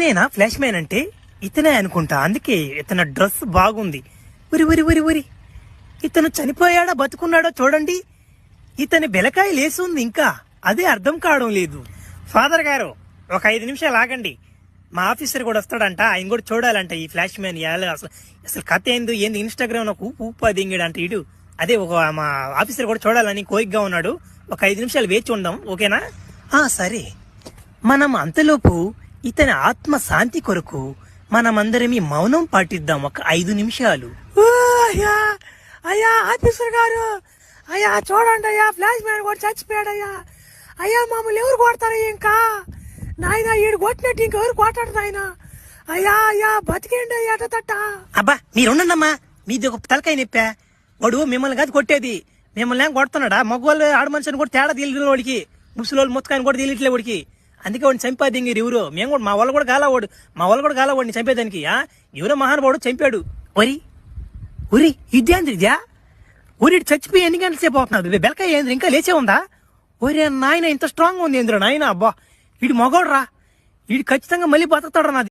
నేనా flash man అంటే ఇతనే అనుకుంటా. అందుకే ఇతని డ్రెస్ బాగుంది. ఉరి ఉరి ఉరి ఉరి ఇతను చనిపోయాడా బతుకున్నాడో చూడండి. ఇతని బెలకాయ లేసుంది ఇంకా, అదే అర్థం కావడం లేదు. ఫాదర్ గారు ఒక 5 నిమిషాలు ఆగండి, మా ఆఫీసర్ కూడా వస్తాడంట, ఆయన కూడా చూడాలంట ఈ ఫ్లాష్ మ్యాన్. అసలు కథ ఏంది ఇన్స్టాగ్రామ్ నాకు ఊపు దింగాడంట ఇడు. అదే మా ఆఫీసర్ కూడా చూడాలని కోరికగా ఉన్నాడు. ఒక 5 నిమిషాలు వేచి ఉందాం, ఓకేనా? సరే. మనం అంతలోపు ఇతని ఆత్మ శాంతి కొరకు మనమందరమీ మౌనం పాటిద్దాం ఒక 5 నిమిషాలు. అయ్యా అయ్యా ఆఫీసర్ గారు, అయ్యా చూడండి అయ్యా, ఫ్లాష్ మ్యాన్ కూడా చచ్చిపోయాడయ్యా. అయ్యా మమ్మల్ని ఎవరు కొడతారయ్యా? ఇంకా నాయన ఈడు కొట్టినట్టు ఇంకెవరు కొట్టాడు నాయన. అయ్యా అయ్యా బతికేండి అయ్యా తట్ట. అబ్బా మీరుండమ్మా, మీది ఒక తలకాయ నొప్పా. వాడు మిమ్మల్ని కాదు కొట్టేది, మిమ్మల్ని ఏం కొడుతున్నాడా? మగవాళ్ళు ఆడ మనుషుని కూడా తేడా తెలియదు వాడికి, ముసలి ముత్తకాయని కూడా తెలియట్లే వాడికి. అందుకే వాడిని చంపేది ఎవరు? మేము కూడా మా వాళ్ళు కూడా గాలవాడిని చంపేదానికి. ఎవరో మహానుభావుడు చంపాడు. ఉరి ఇదేంద్రిద్యా? ఊరి చచ్చిపోయి ఎన్ని గంటల సేపు అవుతున్నాడు? బెలకాయ ఏంద్ర ఇంకా లేచే ఉందా? ఒరే నాయన ఇంత స్ట్రాంగ్ ఉంది ఏంద్ర నాయన. అబ్బా వీడు మగోడు రా, వీడు ఖచ్చితంగా మళ్ళీ బతుకుతాడు నాది.